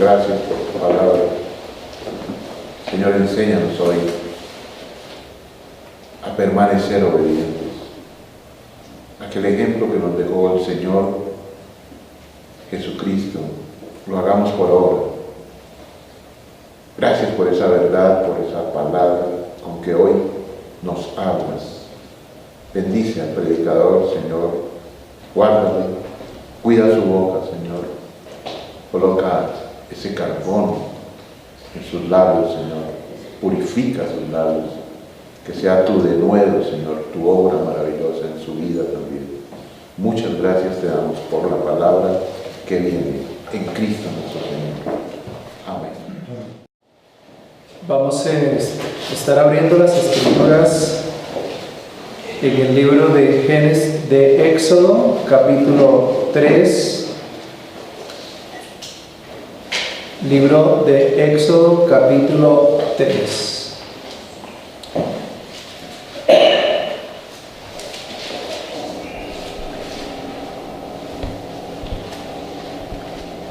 gracias por tu palabra. Señor, enséñanos hoy a permanecer obedientes, a que el ejemplo que nos dejó el Señor Jesucristo lo hagamos por obra. Gracias por esa verdad, por esa palabra con que hoy nos hablas. Bendice al predicador, Señor, guárdale, cuida su boca, Señor, coloca ese carbón en sus labios, Señor, purifica sus labios, que sea tu denuedo, Señor, tu obra maravillosa en su vida también. Muchas gracias te damos por la palabra que viene en Cristo nuestro Señor. Amén. Vamos a estar abriendo las Escrituras en el libro de Génesis, de Éxodo, capítulo 3. Libro de Éxodo, capítulo 3.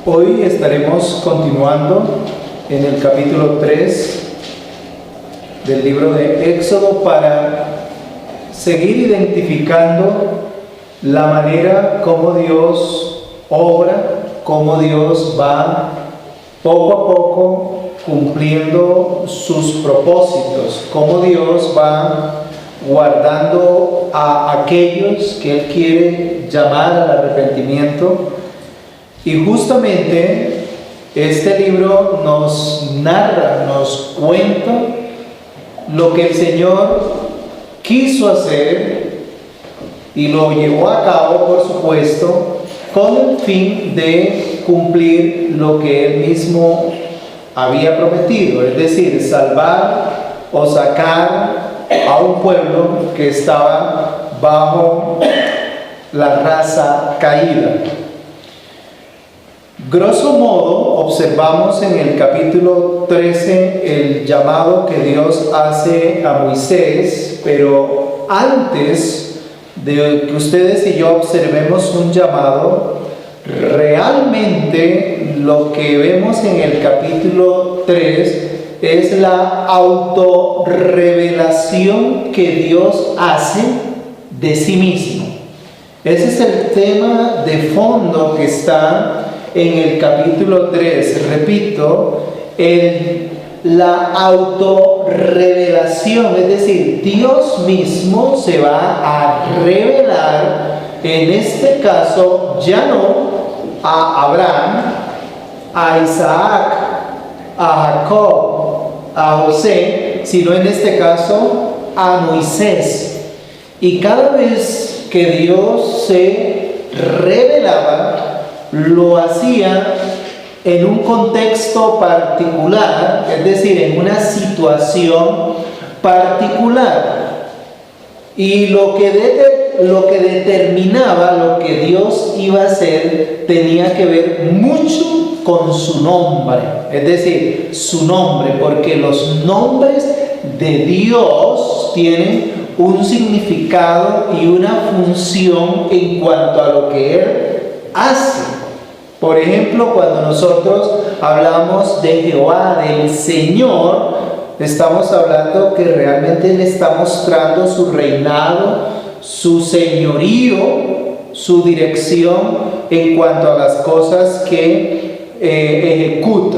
Hoy estaremos continuando en el capítulo 3 del libro de Éxodo para seguir identificando la manera como Dios obra, cómo Dios va poco a poco cumpliendo sus propósitos, cómo Dios va guardando a aquellos que Él quiere llamar al arrepentimiento. Y justamente este libro nos narra, nos cuenta lo que el Señor quiso hacer y lo llevó a cabo, por supuesto, con el fin de cumplir lo que Él mismo había prometido, es decir, salvar o sacar a un pueblo que estaba bajo la raza caída. Grosso modo, observamos en el capítulo 13 el llamado que Dios hace a Moisés, pero antes de que ustedes y yo observemos un llamado, realmente lo que vemos en el capítulo 3 es la autorrevelación que Dios hace de sí mismo. Ese es el tema de fondo que está en el capítulo 3, repito, la autorrevelación, es decir, Dios mismo se va a revelar, en este caso ya no a Abraham, a Isaac, a Jacob, a José, sino en este caso a Moisés. Y cada vez que Dios se revelaba, lo hacía en un contexto particular, es decir, en una situación particular. Y lo que determinaba lo que Dios iba a hacer tenía que ver mucho con su nombre, es decir, su nombre, porque los nombres de Dios tienen un significado y una función en cuanto a lo que Él hace. Por ejemplo, cuando nosotros hablamos de Jehová, del Señor, estamos hablando que realmente Él está mostrando su reinado, su señorío, su dirección en cuanto a las cosas que ejecuta.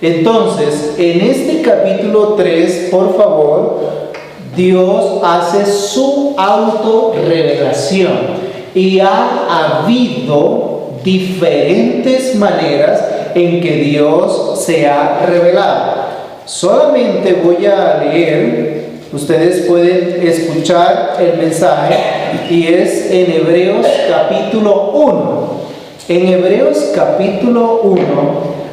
Entonces, en este capítulo 3, por favor, Dios hace su autorrevelación y ha habido diferentes maneras en que Dios se ha revelado. Solamente voy a leer, ustedes pueden escuchar el mensaje, y es en Hebreos capítulo 1. En Hebreos capítulo 1,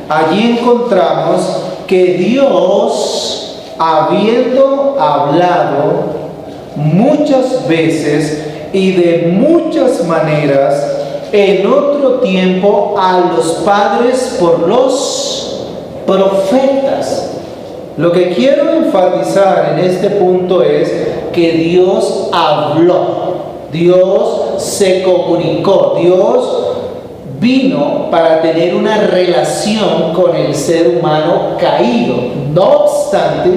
allí encontramos que Dios, habiendo hablado muchas veces y de muchas maneras en otro tiempo a los padres por los profetas. Lo que quiero enfatizar en este punto es que Dios habló, Dios se comunicó, Dios vino para tener una relación con el ser humano caído. No obstante,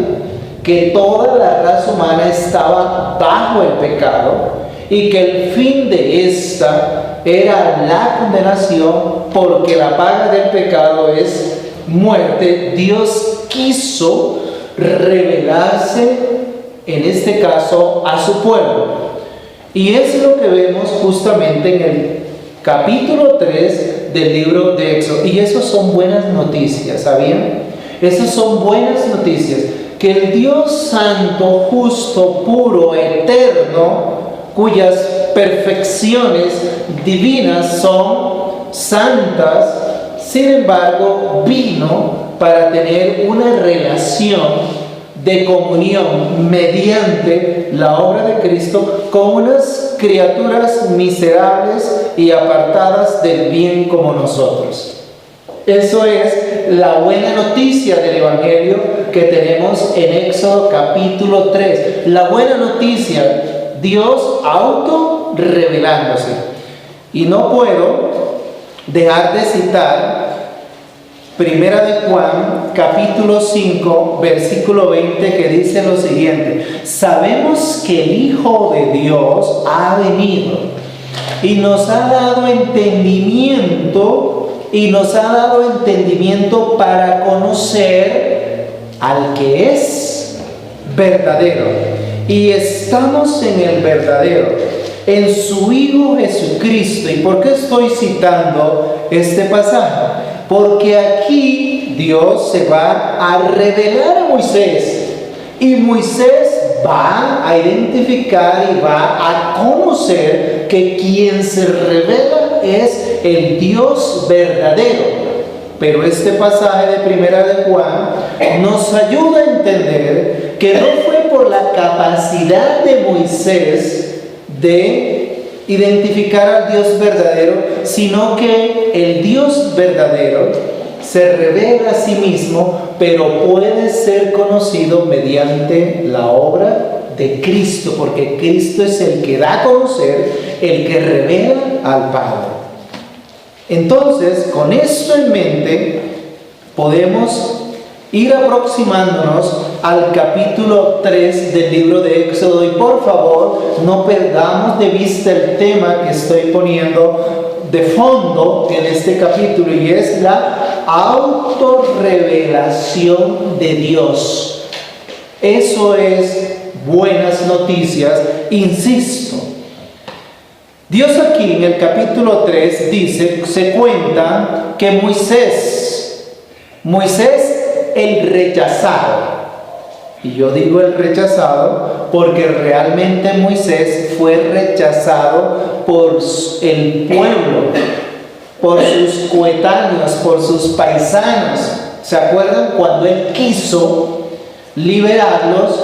que toda la raza humana estaba bajo el pecado y que el fin de esta era la condenación, porque la paga del pecado es muerte. Dios quiso revelarse, en este caso, a su pueblo. Y es lo que vemos justamente en el capítulo 3 del libro de Éxodo. Y eso son buenas noticias, ¿sabían? Esas son buenas noticias. Que el Dios santo, justo, puro, eterno, cuyas perfecciones divinas son santas, sin embargo, vino para tener una relación de comunión mediante la obra de Cristo con unas criaturas miserables y apartadas del bien como nosotros. Eso es la buena noticia del Evangelio que tenemos en Éxodo capítulo 3. La buena noticia, Dios auto revelándose. Y no puedo dejar de citar Primera de Juan, capítulo 5, versículo 20, que dice lo siguiente: sabemos que el Hijo de Dios ha venido y nos ha dado entendimiento para conocer al que es verdadero. Y estamos en el verdadero, en su Hijo Jesucristo. ¿Y por qué estoy citando este pasaje? Porque aquí Dios se va a revelar a Moisés, y Moisés va a identificar y va a conocer que quien se revela es el Dios verdadero. Pero este pasaje de Primera de Juan nos ayuda a entender que no fue por la capacidad de Moisés de identificar al Dios verdadero, sino que el Dios verdadero se revela a sí mismo, pero puede ser conocido mediante la obra de Cristo, porque Cristo es el que da a conocer, el que revela al Padre. Entonces, con esto en mente, podemos ir aproximándonos al capítulo 3 del libro de Éxodo. Y por favor, no perdamos de vista el tema que estoy poniendo de fondo en este capítulo, y es la autorrevelación de Dios. Eso es buenas noticias, insisto. Dios aquí en el capítulo 3 dice, se cuenta que Moisés el rechazado, y yo digo el rechazado porque realmente Moisés fue rechazado por el pueblo, por sus coetáneos, por sus paisanos. ¿Se acuerdan? Cuando él quiso liberarlos,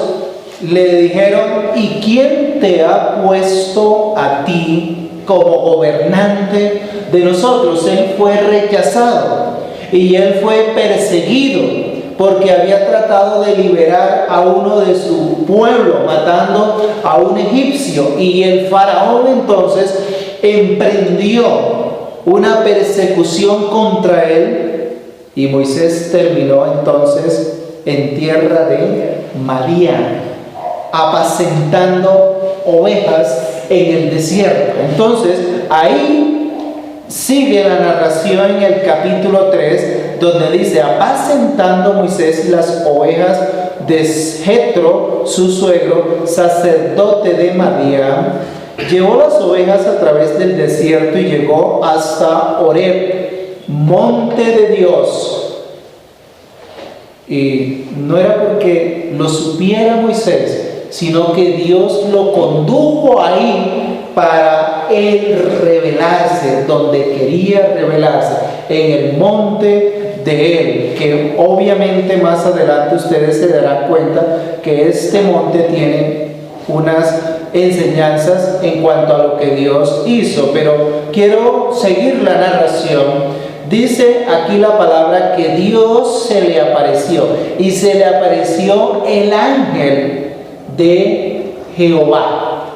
le dijeron: ¿y quién te ha puesto a ti como gobernante de nosotros? Él fue rechazado y él fue perseguido porque había tratado de liberar a uno de su pueblo, matando a un egipcio. Y el faraón entonces emprendió una persecución contra él, y Moisés terminó entonces en tierra de Madián, apacentando ovejas en el desierto. Entonces ahí sigue la narración en el capítulo 3, donde dice: apacentando Moisés las ovejas de Jetro, su suegro, sacerdote de Madián, llevó las ovejas a través del desierto y llegó hasta Horeb, monte de Dios. Y no era porque lo supiera Moisés, sino que Dios lo condujo ahí para él revelarse donde quería revelarse, en el monte de él, que obviamente más adelante ustedes se darán cuenta que este monte tiene unas enseñanzas en cuanto a lo que Dios hizo. Pero quiero seguir la narración. Dice aquí la palabra que Dios se le apareció, y se le apareció el ángel de Jehová.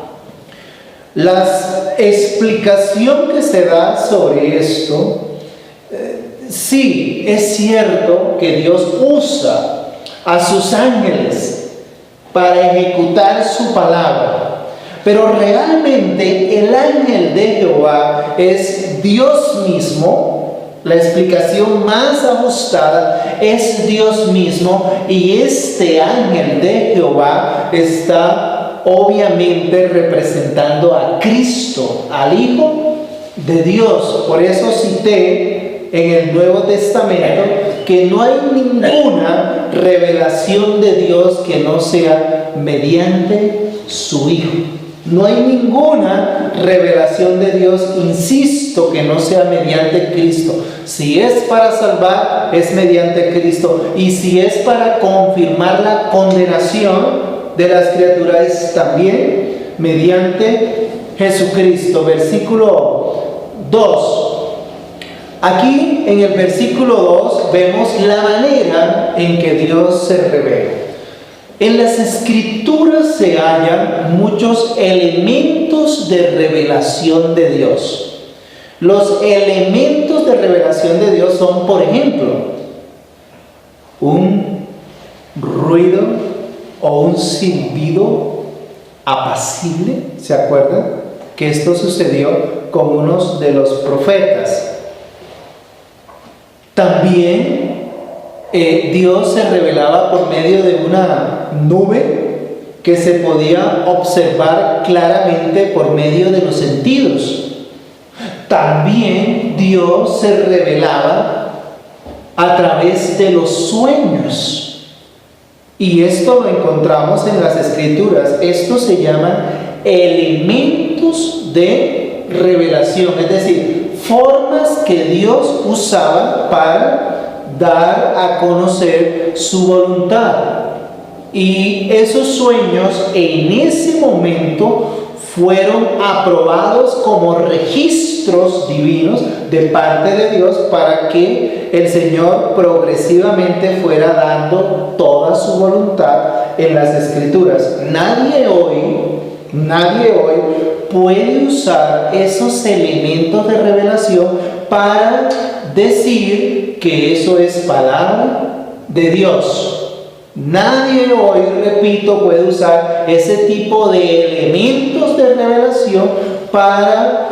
Las explicación que se da sobre esto, sí, es cierto que Dios usa a sus ángeles para ejecutar su palabra, pero realmente el ángel de Jehová es Dios mismo. La explicación más ajustada es Dios mismo, y este ángel de Jehová está obviamente representando a Cristo, al Hijo de Dios. Por eso cité en el Nuevo Testamento que no hay ninguna revelación de Dios que no sea mediante su Hijo. No hay ninguna revelación de Dios, insisto, que no sea mediante Cristo. Si es para salvar, es mediante Cristo. Y si es para confirmar la condenación de las criaturas, es también mediante Jesucristo. Versículo 2. Aquí en el versículo 2 vemos la manera en que Dios se revela. En las Escrituras se hallan muchos elementos de revelación de Dios. Los elementos de revelación de Dios son, por ejemplo, un ruido o un silbido apacible. ¿Se acuerdan? Que esto sucedió con unos de los profetas. También Dios se revelaba por medio de una nube que se podía observar claramente por medio de los sentidos. También Dios se revelaba a través de los sueños. Y esto lo encontramos en las Escrituras. Estos se llaman elementos de revelación, es decir, formas que Dios usaba para dar a conocer su voluntad. Y esos sueños en ese momento fueron aprobados como registros divinos de parte de Dios para que el Señor progresivamente fuera dando toda su voluntad en las Escrituras. Nadie hoy puede usar esos elementos de revelación para decir que eso es palabra de Dios. Nadie hoy, repito, puede usar ese tipo de elementos de revelación para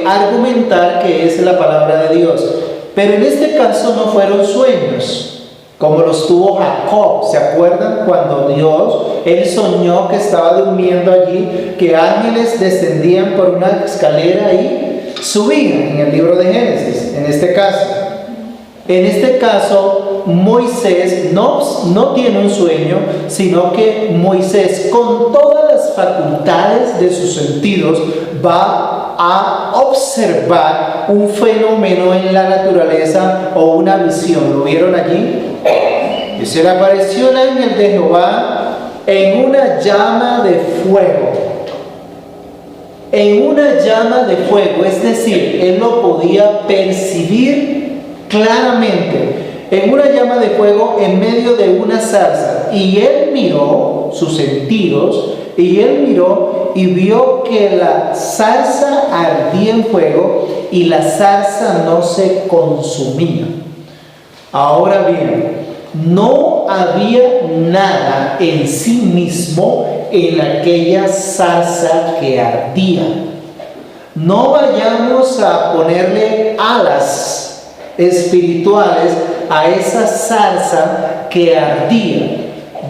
argumentar que es la palabra de Dios. Pero en este caso no fueron sueños, como los tuvo Jacob. ¿Se acuerdan cuando él soñó que estaba durmiendo allí, que ángeles descendían por una escalera y subían? En el libro de Génesis, en este caso, Moisés no tiene un sueño, sino que Moisés, con todas las facultades de sus sentidos, va a observar un fenómeno en la naturaleza o una visión. ¿Lo vieron allí? Y se le apareció el ángel de Jehová en una llama de fuego. En una llama de fuego, es decir, él lo podía percibir claramente. En una llama de fuego en medio de una zarza. Y él miró, sus sentidos, y él miró y vio que la zarza ardía en fuego y la zarza no se consumía. Ahora bien, no había nada en sí mismo en aquella zarza que ardía. No vayamos a ponerle alas espirituales a esa zarza que ardía.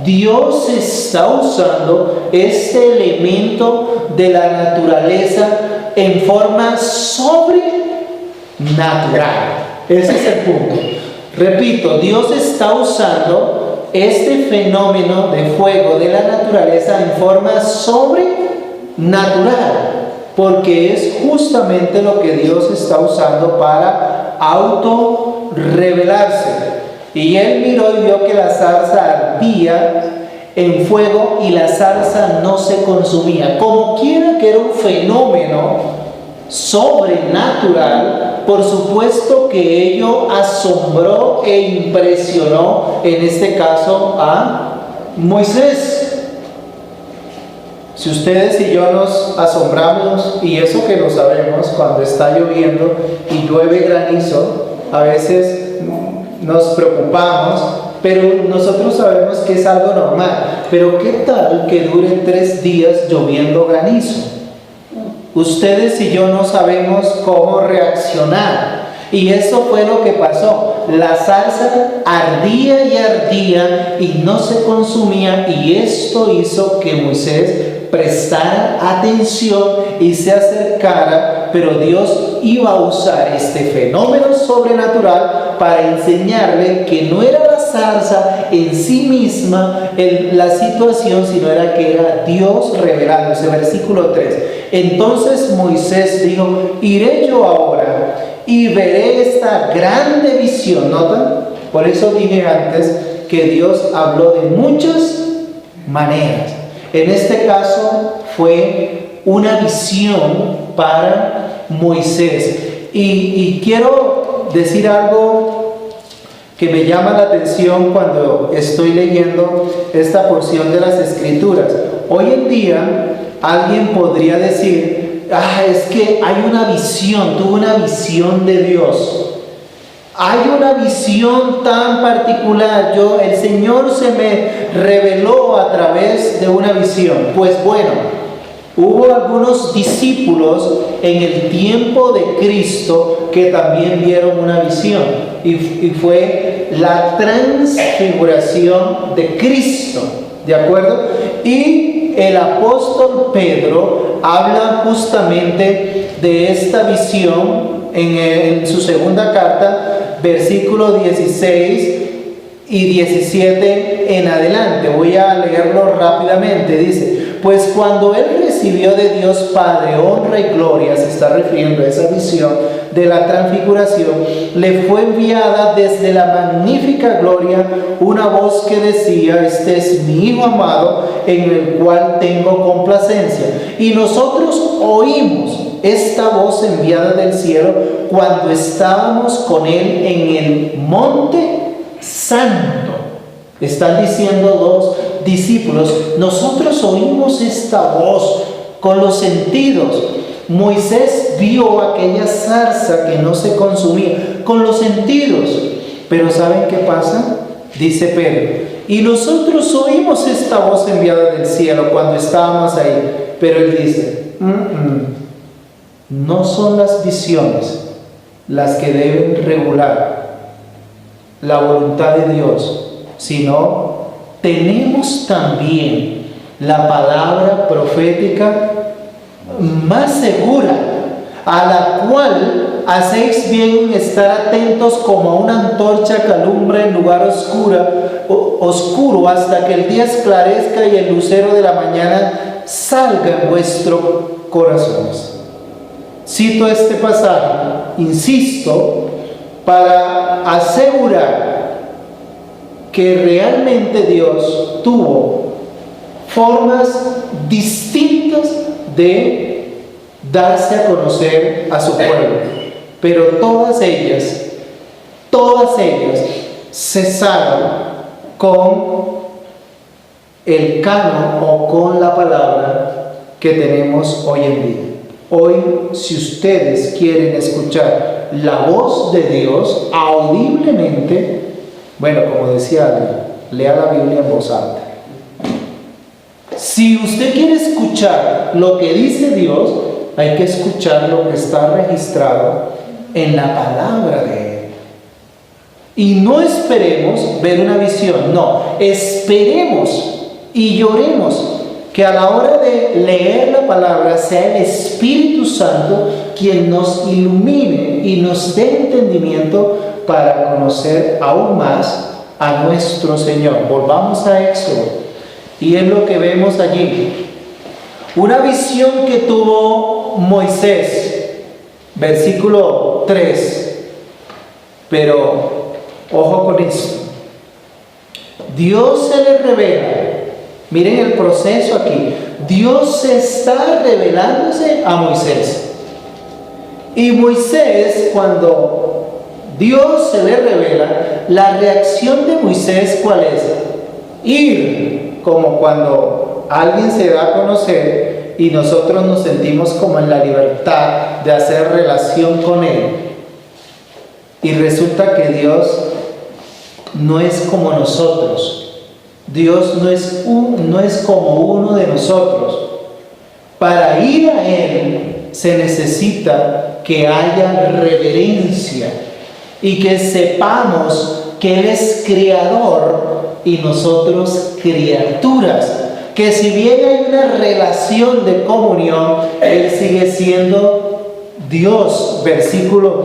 Dios está usando este elemento de la naturaleza en forma sobrenatural. Ese es el punto. Repito, Dios está usando este fenómeno de fuego de la naturaleza en forma sobrenatural, porque es justamente lo que Dios está usando para autorrevelarse. Y él miró y vio que la zarza ardía en fuego y la zarza no se consumía. Como quiera que era un fenómeno sobrenatural, por supuesto que ello asombró e impresionó, en este caso, a Moisés. Si ustedes y yo nos asombramos, y eso que lo sabemos, cuando está lloviendo y llueve granizo, a veces nos preocupamos, pero nosotros sabemos que es algo normal. Pero ¿qué tal que dure 3 días lloviendo granizo? Ustedes y yo no sabemos cómo reaccionar. Y eso fue lo que pasó. La zarza ardía y ardía y no se consumía, y esto hizo que Moisés prestara atención y se acercara, pero Dios iba a usar este fenómeno sobrenatural para enseñarle que no era la zarza en sí misma la situación, sino era que era Dios revelándose. Versículo 3. Entonces Moisés dijo: iré yo ahora y veré esta grande visión. ¿Notan? Por eso dije antes que Dios habló de muchas maneras. En este caso fue una visión para Moisés. Y quiero decir algo que me llama la atención cuando estoy leyendo esta porción de las Escrituras. Hoy en día alguien podría decir: es que hay una visión, tuve una visión de Dios. Hay una visión tan particular. El Señor se me reveló a través de una visión. Pues bueno, hubo algunos discípulos en el tiempo de Cristo que también vieron una visión. Y fue la transfiguración de Cristo. ¿De acuerdo? Y el apóstol Pedro habla justamente de esta visión en su segunda carta, versículos 16 y 17 en adelante. Voy a leerlo rápidamente. Dice: pues cuando él recibió de Dios Padre honra y gloria, se está refiriendo a esa visión de la transfiguración, le fue enviada desde la magnífica gloria una voz que decía: este es mi Hijo amado, en el cual tengo complacencia. Y nosotros oímos esta voz enviada del cielo cuando estábamos con él en el monte santo. Están diciendo dos discípulos: nosotros oímos esta voz con los sentidos. Moisés vio aquella zarza que no se consumía con los sentidos. Pero ¿saben qué pasa? Dice Pedro: y nosotros oímos esta voz enviada del cielo cuando estábamos ahí. Pero él dice: no son las visiones las que deben regular la voluntad de Dios, sino tenemos también la palabra profética más segura, a la cual hacéis bien en estar atentos como a una antorcha que alumbra en lugar oscuro hasta que el día esclarezca y el lucero de la mañana salga en vuestros corazones. Cito este pasaje, insisto, para asegurar que realmente Dios tuvo formas distintas de darse a conocer a su pueblo, pero todas ellas cesaron con el canon o con la palabra que tenemos hoy en día. Hoy, si ustedes quieren escuchar la voz de Dios audiblemente, bueno, como decía alguien, lea la Biblia en voz alta. Si usted quiere escuchar lo que dice Dios, hay que escuchar lo que está registrado en la palabra de Él. Y no esperemos ver una visión, no, esperemos y lloremos que a la hora de leer la palabra sea el Espíritu Santo quien nos ilumine y nos dé entendimiento para conocer aún más a nuestro Señor. Volvamos a Éxodo, y es lo que vemos allí. Una visión que tuvo Moisés, versículo 3. Pero ojo con esto, Dios se le revela. Miren el proceso aquí. Dios está revelándose a Moisés. Y Moisés, cuando Dios se le revela, la reacción de Moisés, ¿cuál es? Ir, como cuando alguien se da a conocer y nosotros nos sentimos como en la libertad de hacer relación con él, y resulta que Dios no es como nosotros. Dios no es como uno de nosotros. Para ir a Él se necesita que haya reverencia y que sepamos que Él es creador y nosotros criaturas. Que si bien hay una relación de comunión, Él sigue siendo Dios. Versículo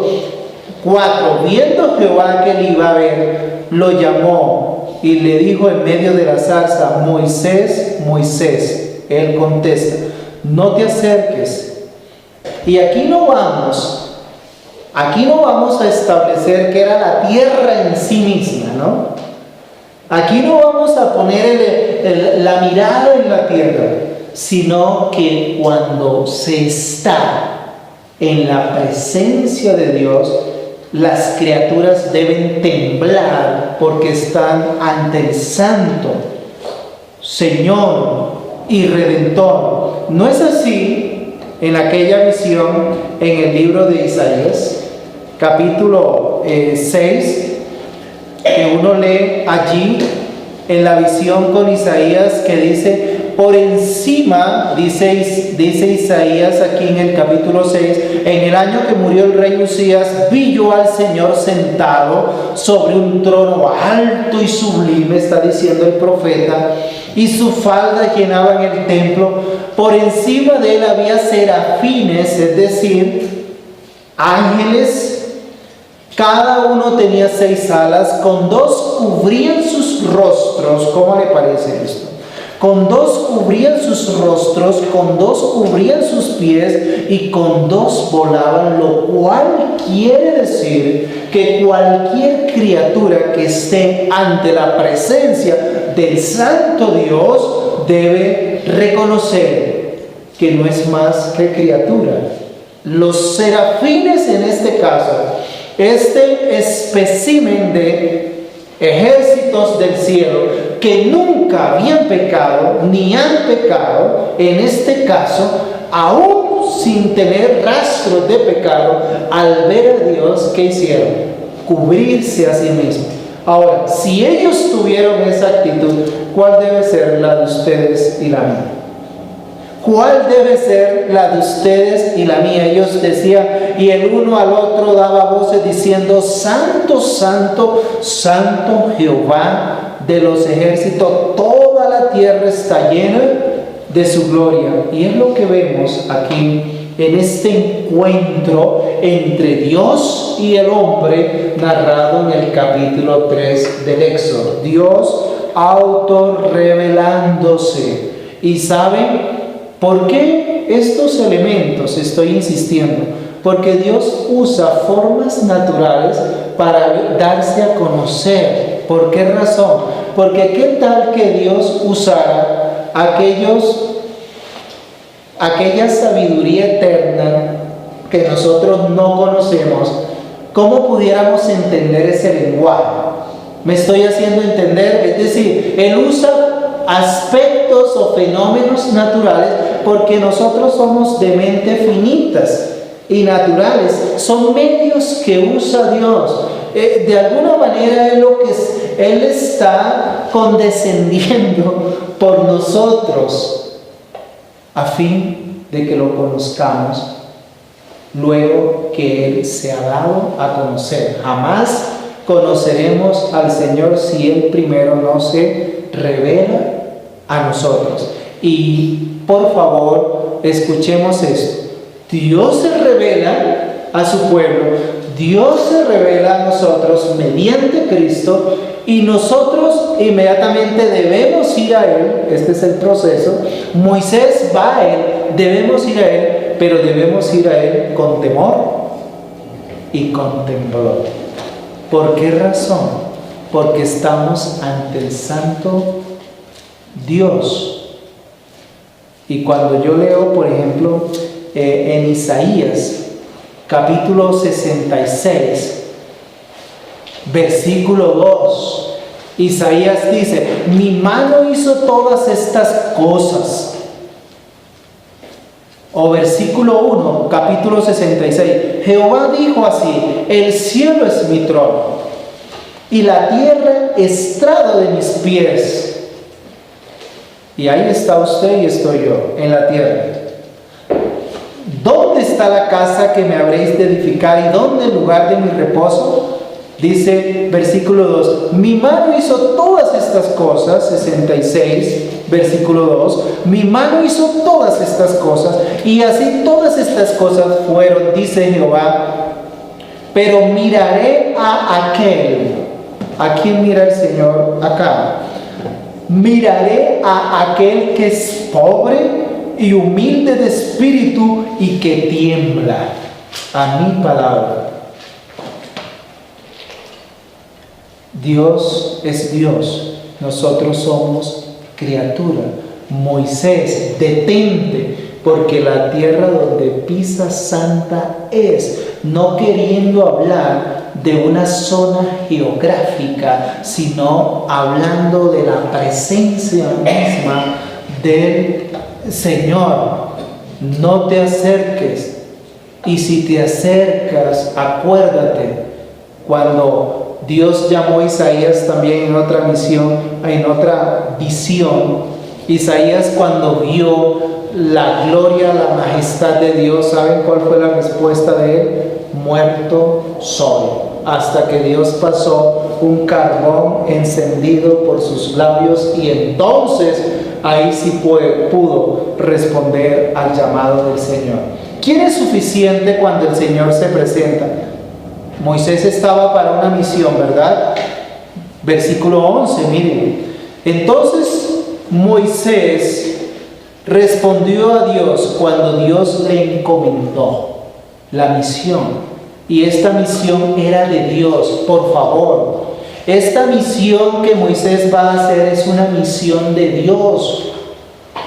4. Viendo Jehová que él iba a ver, lo llamó y le dijo en medio de la zarza: Moisés, Moisés. Él contesta: no te acerques. Y aquí no vamos a establecer que era la tierra en sí misma, ¿no? Aquí no vamos a poner la mirada en la tierra, sino que cuando se está en la presencia de Dios, las criaturas deben temblar porque están ante el Santo Señor y Redentor. ¿No es así en aquella visión en el libro de Isaías, capítulo 6, que uno lee allí en la visión con Isaías, que dice: por encima, dice Isaías aquí en el capítulo 6, en el año que murió el rey Usías, vi yo al Señor sentado sobre un trono alto y sublime, está diciendo el profeta, y su falda llenaban el templo. Por encima de él había serafines, es decir, ángeles. Cada uno tenía 6 alas, con 2 cubrían sus rostros. ¿Cómo le parece esto? Con 2 cubrían sus rostros, con 2 cubrían sus pies y con 2 volaban, lo cual quiere decir que cualquier criatura que esté ante la presencia del Santo Dios debe reconocer que no es más que criatura. Los serafines, en este caso, este espécimen de ejércitos del cielo que nunca habían pecado ni han pecado, en este caso, aún sin tener rastros de pecado, al ver a Dios, ¿qué hicieron? Cubrirse a sí mismos. Ahora, si ellos tuvieron esa actitud, ¿cuál debe ser la de ustedes y la mía? ¿Cuál debe ser la de ustedes y la mía? Ellos decían, y el uno al otro daba voces diciendo: Santo, Santo, Santo Jehová de los ejércitos, toda la tierra está llena de su gloria. Y es lo que vemos aquí en este encuentro entre Dios y el hombre narrado en el capítulo 3 del Éxodo. Dios autorrevelándose. ¿Y saben por qué estos elementos estoy insistiendo? Porque Dios usa formas naturales para darse a conocer. ¿Por qué razón? Porque qué tal que Dios usara aquella sabiduría eterna que nosotros no conocemos. ¿Cómo pudiéramos entender ese lenguaje? ¿Me estoy haciendo entender? Es decir, Él usa aspectos o fenómenos naturales porque nosotros somos de mente finitas y naturales. Son medios que usa Dios. De alguna manera Él está condescendiendo por nosotros a fin de que lo conozcamos luego que Él se ha dado a conocer. Jamás conoceremos al Señor si Él primero no se revela a nosotros. Y por favor, escuchemos esto. Dios se revela a su pueblo, Dios se revela a nosotros mediante Cristo, y nosotros inmediatamente debemos ir a Él. Este es el proceso. Moisés va a Él, debemos ir a Él, pero debemos ir a Él con temor y con temblor. ¿Por qué razón? Porque estamos ante el Santo Dios. Y cuando yo leo, por ejemplo, en Isaías, capítulo 66, versículo 2, Isaías dice, mi mano hizo todas estas cosas. O versículo 1, capítulo 66. Jehová dijo así, el cielo es mi trono y la tierra estrado de mis pies. Y ahí está usted y estoy yo, en la tierra. ¿Dónde está la casa que me habréis de edificar y dónde el lugar de mi reposo? Dice versículo 2, mi mano hizo todas estas cosas, 66, versículo 2, mi mano hizo todas estas cosas, y así todas estas cosas fueron, dice Jehová, pero miraré a aquel. ¿A quién mira el Señor acá? Miraré a aquel que es pobre y humilde de espíritu y que tiembla a mi palabra. Dios es Dios, nosotros somos criatura. Moisés, detente, porque la tierra donde pisas santa es, no queriendo hablar de una zona geográfica, sino hablando de la presencia misma del Señor. No te acerques, y si te acercas, acuérdate cuando Dios llamó a Isaías también en otra visión. Isaías, cuando vio la gloria, la majestad de Dios, ¿saben cuál fue la respuesta de él? Muerto soy. Hasta que Dios pasó un carbón encendido por sus labios, y entonces ahí sí pudo responder al llamado del Señor. ¿Quién es suficiente cuando el Señor se presenta? Moisés estaba para una misión, ¿verdad? Versículo 11, miren. Entonces Moisés respondió a Dios cuando Dios le encomendó la misión. Y esta misión era de Dios, por favor. Esta misión que Moisés va a hacer es una misión de Dios.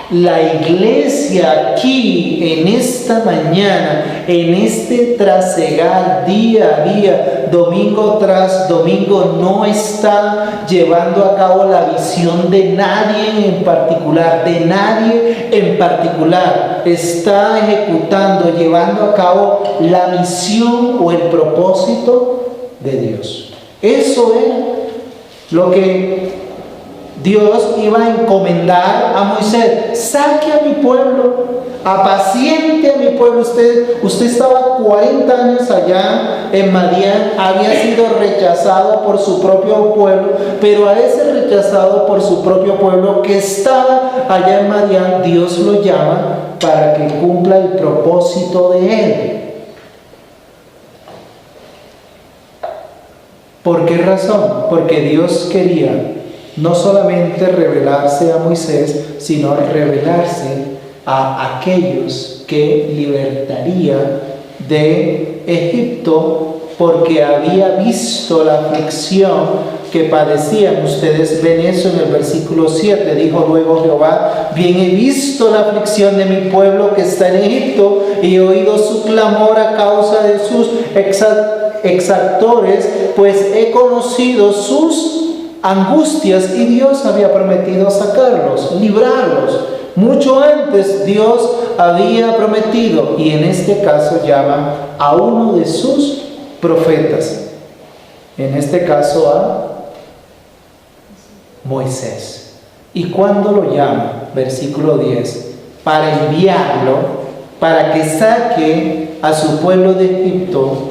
La iglesia aquí, en esta mañana, en este trasegar día a día, domingo tras domingo, no está llevando a cabo la visión de nadie en particular, está ejecutando, llevando a cabo la misión o el propósito de Dios. Eso era lo que Dios iba a encomendar a Moisés. Saque a mi pueblo, apaciente a mi pueblo. Usted estaba 40 años allá en Madián, había sido rechazado por su propio pueblo, pero a ese rechazado por su propio pueblo que estaba allá en Madián, Dios lo llama para que cumpla el propósito de él. ¿Por qué razón? Porque Dios quería no solamente revelarse a Moisés, sino revelarse a aquellos que libertaría de Egipto, porque había visto la aflicción que padecían. Ustedes ven eso en el versículo 7. Dijo luego Jehová: bien he visto la aflicción de mi pueblo que está en Egipto, y he oído su clamor a causa de sus exactores, pues he conocido sus angustias. Y Dios había prometido sacarlos, librarlos. Mucho antes Dios había prometido, y en este caso llama a uno de sus profetas, en este caso a Moisés. ¿Y cuándo lo llama? Versículo 10, para enviarlo, para que saque a su pueblo de Egipto.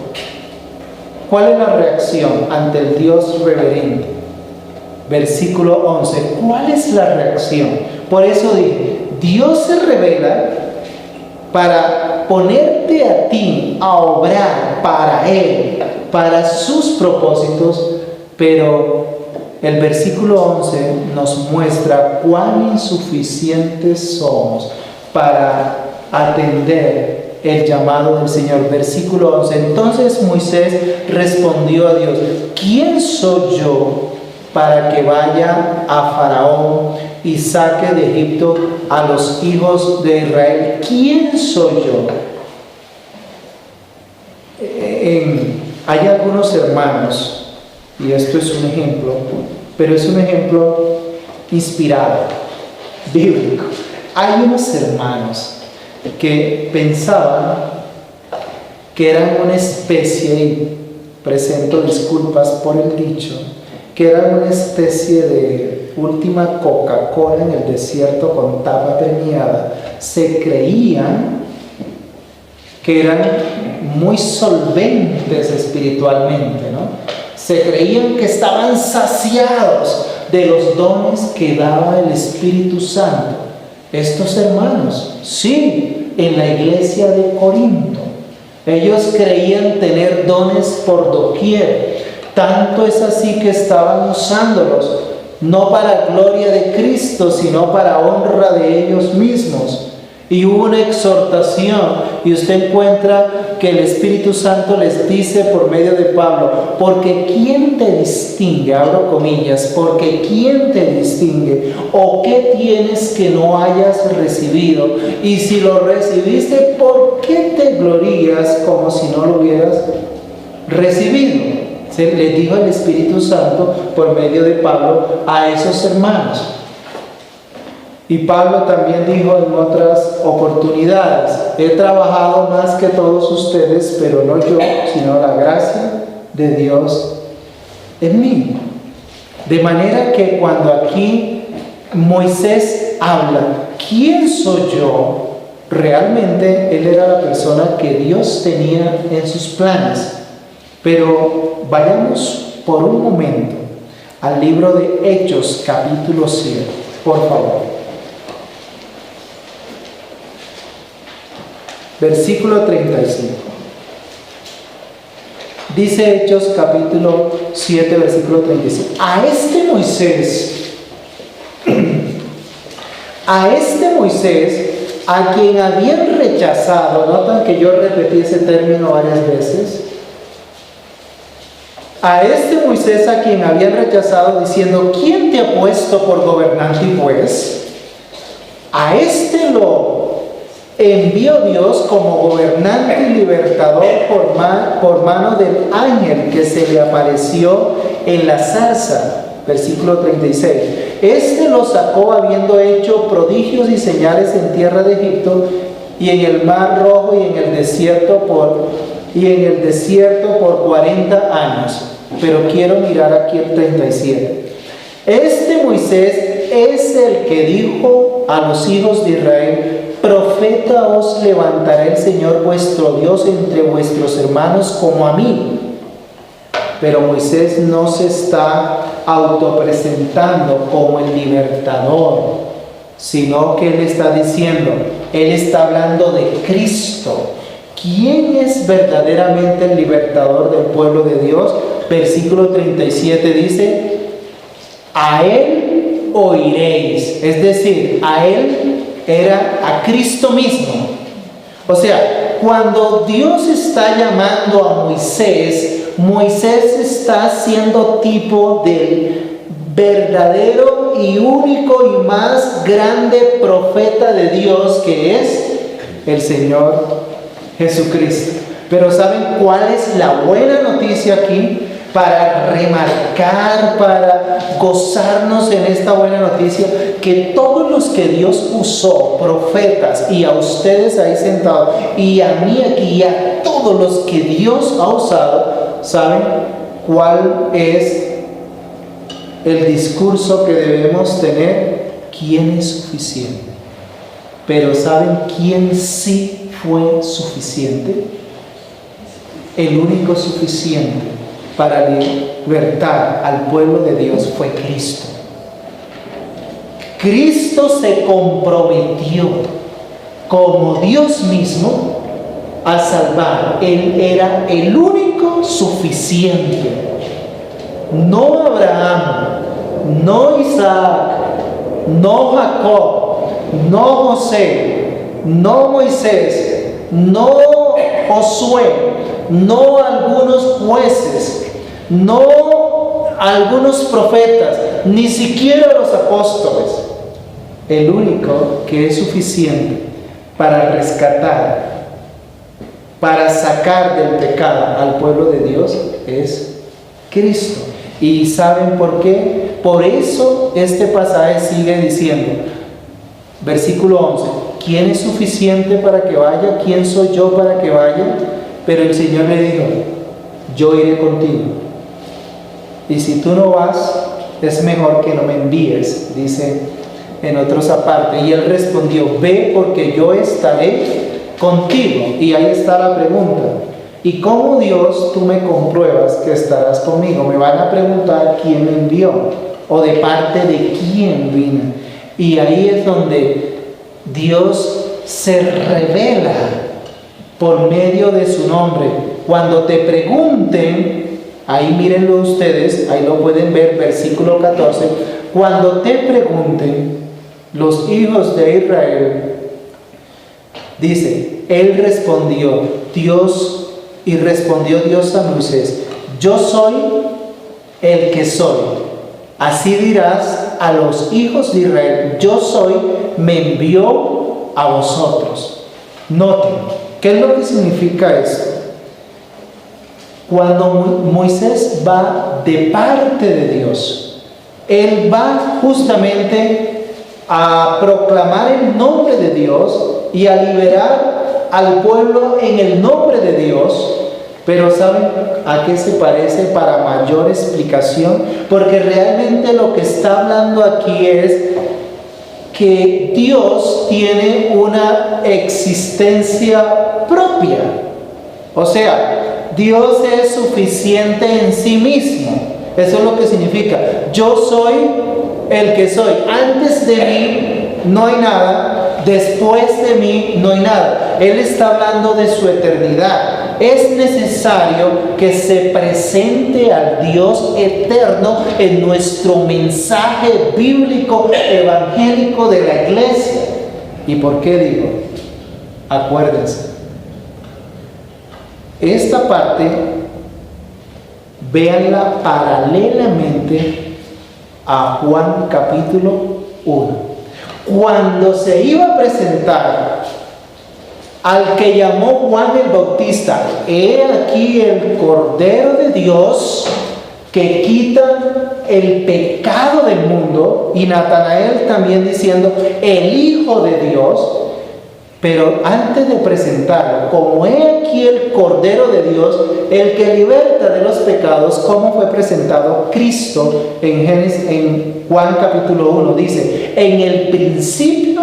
¿Cuál es la reacción ante el Dios reverente? Versículo 11, ¿cuál es la reacción? Por eso dije, Dios se revela para ponerte a ti a obrar para Él, para sus propósitos, pero el versículo 11 nos muestra cuán insuficientes somos para atender el llamado del Señor. Versículo 11, entonces Moisés respondió a Dios: ¿quién soy yo para que vaya a Faraón y saque de Egipto a los hijos de Israel? ¿Quién soy yo? Hay algunos hermanos, y esto es un ejemplo, pero es un ejemplo inspirado, bíblico. Hay unos hermanos que pensaban que eran una especie, y presento disculpas por el dicho, que eran una especie de última Coca-Cola en el desierto con tapa premiada. Se creían que eran muy solventes espiritualmente, ¿no? Se creían que estaban saciados de los dones que daba el Espíritu Santo. Estos hermanos, sí, en la iglesia de Corinto, ellos creían tener dones por doquier. Tanto es así que estaban usándolos, no para gloria de Cristo, sino para honra de ellos mismos. Y hubo una exhortación, y usted encuentra que el Espíritu Santo les dice por medio de Pablo: porque ¿quién te distingue? Abro comillas, porque ¿quién te distingue? ¿O qué tienes que no hayas recibido? Y si lo recibiste, ¿por qué te glorías como si no lo hubieras recibido? Se le dijo el Espíritu Santo por medio de Pablo a esos hermanos. Y Pablo también dijo en otras oportunidades: he trabajado más que todos ustedes, pero no yo, sino la gracia de Dios en mí. De manera que cuando aquí Moisés habla, ¿quién soy yo? Realmente él era la persona que Dios tenía en sus planes. Pero vayamos por un momento al libro de Hechos, capítulo 7, por favor. Versículo 35. Dice Hechos capítulo 7, versículo 35. A este Moisés, a quien habían rechazado, notan que yo repetí ese término varias veces. A este Moisés a quien habían rechazado, diciendo: ¿quién te ha puesto por gobernante y juez? A este lo envió Dios como gobernante y libertador por mano del ángel que se le apareció en la zarza. Versículo 36. Este lo sacó habiendo hecho prodigios y señales en tierra de Egipto y en el mar Rojo y en el desierto por 40 años. Pero quiero mirar aquí el 37. Este Moisés es el que dijo a los hijos de Israel: profeta os levantará el Señor vuestro Dios entre vuestros hermanos como a mí. Pero Moisés no se está autopresentando como el libertador, sino que él está diciendo, él está hablando de Cristo. ¿Quién es verdaderamente el libertador del pueblo de Dios? Versículo 37 dice: a él oiréis. Es decir, a él era a Cristo mismo. O sea, cuando Dios está llamando a Moisés, Moisés está siendo tipo del verdadero y único y más grande profeta de Dios, que es el Señor Jesucristo. Pero ¿saben cuál es la buena noticia aquí? Para remarcar, para gozarnos en esta buena noticia, que todos los que Dios usó, profetas, y a ustedes ahí sentados, y a mí aquí, y a todos los que Dios ha usado, ¿saben cuál es el discurso que debemos tener? ¿Quién es suficiente? Pero ¿saben quién sí fue suficiente? El único suficiente para libertar al pueblo de Dios fue Cristo. Cristo se comprometió como Dios mismo a salvar. Él era el único suficiente. No Abraham, no Isaac, no Jacob, no José, no Moisés, no Josué, no algunos jueces, no algunos profetas, ni siquiera los apóstoles. El único que es suficiente para rescatar, para sacar del pecado al pueblo de Dios es Cristo. ¿Y saben por qué? Por eso este pasaje sigue diciendo, versículo 11, ¿quién es suficiente para que vaya? ¿Quién soy yo para que vaya? Pero el Señor le dijo, yo iré contigo. Y si tú no vas, es mejor que no me envíes, dice en otros aparte. Y él respondió, ve porque yo estaré contigo. Y ahí está la pregunta. ¿Y cómo, Dios, tú me compruebas que estarás conmigo? Me van a preguntar quién me envió o de parte de quién vine. Y ahí es donde Dios se revela por medio de su nombre. Cuando te pregunten, ahí mírenlo ustedes, ahí lo pueden ver, versículo 14. Cuando te pregunten los hijos de Israel, dice, él respondió, y respondió Dios a Moisés, yo soy el que soy. Así dirás a los hijos de Israel, yo soy, me envió a vosotros. Noten, ¿qué es lo que significa esto? Cuando Moisés va de parte de Dios, él va justamente a proclamar el nombre de Dios y a liberar al pueblo en el nombre de Dios. Pero ¿saben a qué se parece para mayor explicación? Porque realmente lo que está hablando aquí es que Dios tiene una existencia propia. O sea, Dios es suficiente en sí mismo. Eso es lo que significa. Yo soy el que soy. Antes de mí no hay nada. Después de mí no hay nada. Él está hablando de su eternidad. Es necesario que se presente al Dios eterno en nuestro mensaje bíblico evangélico de la iglesia. ¿Y por qué digo? Acuérdense. Esta parte, véanla paralelamente a Juan capítulo 1. Cuando se iba a presentar al que llamó Juan el Bautista, he aquí el Cordero de Dios que quita el pecado del mundo, y Natanael también diciendo, el Hijo de Dios. Pero antes de presentarlo, como he aquí el Cordero de Dios, el que liberta de los pecados, ¿cómo fue presentado Cristo en Juan capítulo 1? Dice, en el principio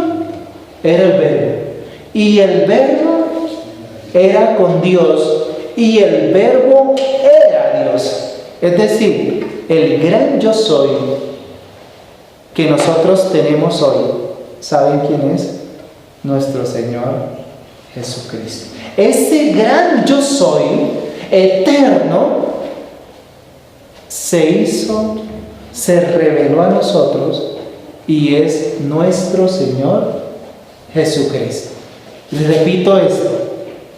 era el Verbo, y el Verbo era con Dios, y el Verbo era Dios. Es decir, el gran yo soy que nosotros tenemos hoy, ¿saben quién es? Nuestro Señor Jesucristo. Ese gran yo soy eterno se reveló a nosotros y es nuestro Señor Jesucristo. Les repito esto.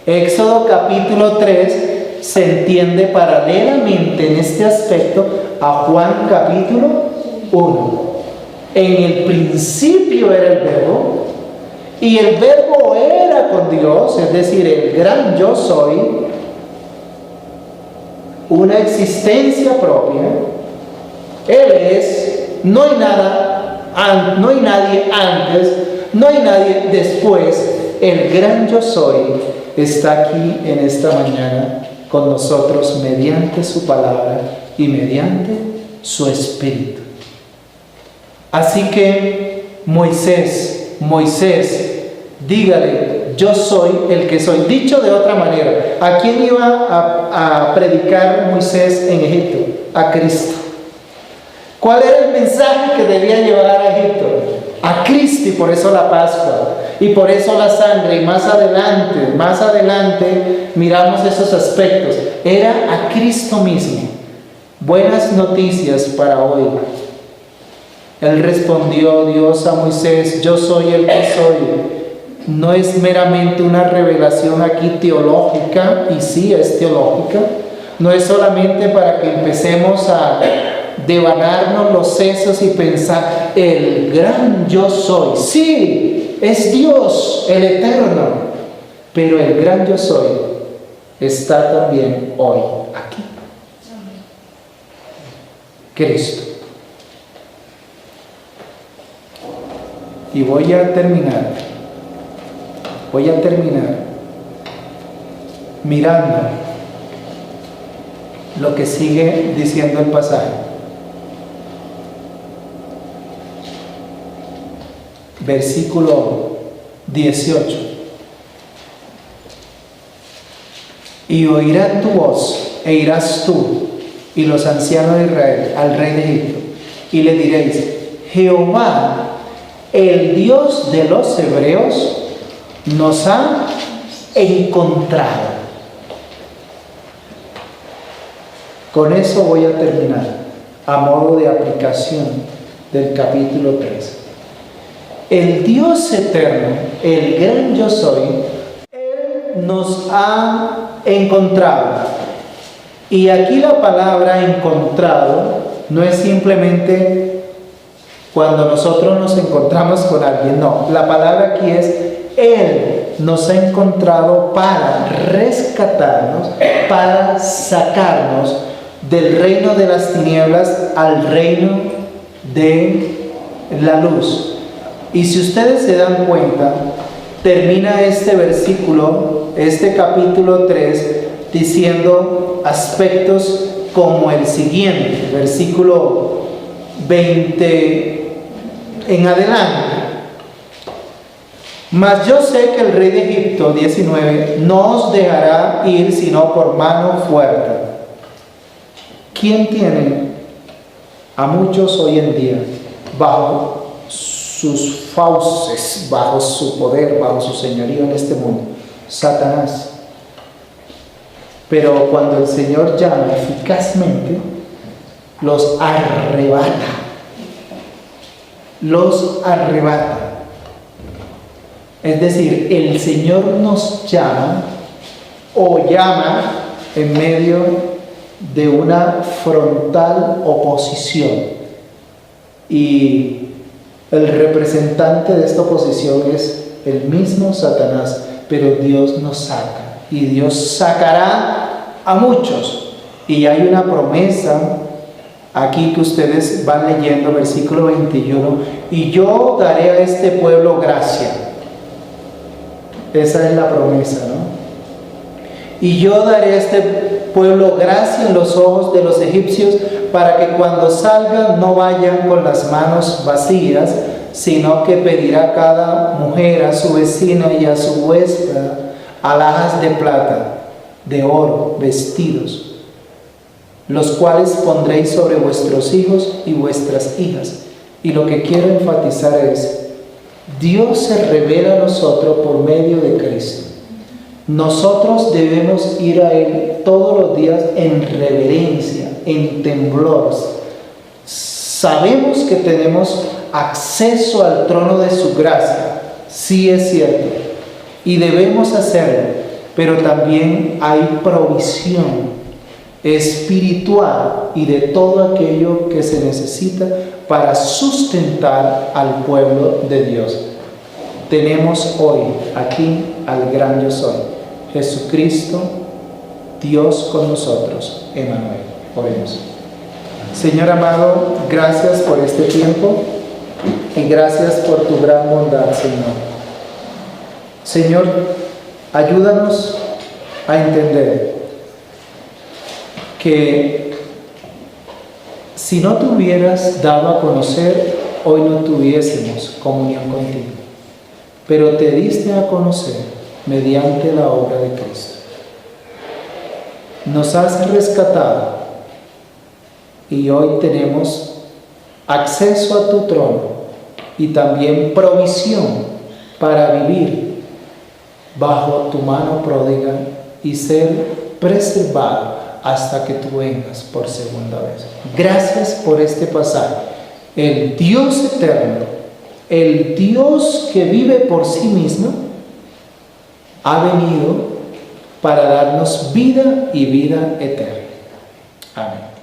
Éxodo capítulo 3 se entiende paralelamente en este aspecto a Juan capítulo 1. En el principio era el Verbo, y el Verbo era con Dios, es decir, el gran yo soy, una existencia propia. Él es, no hay nada, no hay nadie antes, no hay nadie después. El gran yo soy está aquí en esta mañana con nosotros mediante su palabra y mediante su espíritu. Así que Moisés, dígale, yo soy el que soy. Dicho de otra manera, ¿a quién iba a predicar Moisés en Egipto? A Cristo. ¿Cuál era el mensaje que debía llevar a Egipto? A Cristo, y por eso la Pascua, y por eso la sangre, y más adelante miramos esos aspectos. Era a Cristo mismo. Buenas noticias para hoy. Él respondió, Dios a Moisés, yo soy el que soy. No es meramente una revelación aquí teológica, y sí es teológica. No es solamente para que empecemos a devanarnos los sesos y pensar, el gran yo soy. Sí, es Dios, el eterno. Pero el gran yo soy está también hoy aquí. Cristo. Y voy a terminar mirando lo que sigue diciendo el pasaje. Versículo 18. Y oirá tu voz, e irás tú y los ancianos de Israel al rey de Egipto, y le diréis: Jehová, el Dios de los hebreos, nos ha encontrado. Con eso voy a terminar, a modo de aplicación del capítulo 3. El Dios eterno, el gran yo soy, Él nos ha encontrado. Y aquí la palabra encontrado no es simplemente cuando nosotros nos encontramos con alguien, no. La palabra aquí es Él nos ha encontrado para rescatarnos, para sacarnos del reino de las tinieblas al reino de la luz. Y si ustedes se dan cuenta, termina este versículo, este capítulo 3, diciendo aspectos como el siguiente, versículo 20 en adelante. Mas yo sé que el rey de Egipto, 19, no os dejará ir sino por mano fuerte. ¿Quién tiene a muchos hoy en día bajo sus fauces, bajo su poder, bajo su señorío en este mundo? Satanás. Pero cuando el Señor llama eficazmente, los arrebata. Los arrebata. Es decir, el Señor nos llama o llama en medio de una frontal oposición. Y el representante de esta oposición es el mismo Satanás, pero Dios nos saca. Y Dios sacará a muchos. Y hay una promesa aquí que ustedes van leyendo, versículo 21. Y yo daré a este pueblo gracia. Esa es la promesa, ¿no? Y yo daré a este pueblo gracia en los ojos de los egipcios, para que cuando salgan no vayan con las manos vacías, sino que pedirá cada mujer a su vecina y a su huésped alhajas de plata, de oro, vestidos, los cuales pondréis sobre vuestros hijos y vuestras hijas. Y lo que quiero enfatizar es: Dios se revela a nosotros por medio de Cristo. Nosotros debemos ir a Él todos los días en reverencia, en temblor. Sabemos que tenemos acceso al trono de su gracia, sí es cierto, y debemos hacerlo, pero también hay provisión espiritual y de todo aquello que se necesita para sustentar al pueblo de Dios. Tenemos hoy aquí al gran yo soy, Jesucristo, Dios con nosotros, Emmanuel. Oremos. Señor amado, gracias por este tiempo y gracias por tu gran bondad, Señor. Señor, ayúdanos a entender que si no te hubieras dado a conocer, hoy no tuviésemos comunión contigo. Pero te diste a conocer mediante la obra de Cristo. Nos has rescatado y hoy tenemos acceso a tu trono y también provisión para vivir bajo tu mano pródiga y ser preservado hasta que tú vengas por segunda vez. Gracias por este pasaje. El Dios eterno, el Dios que vive por sí mismo, ha venido para darnos vida y vida eterna. Amén.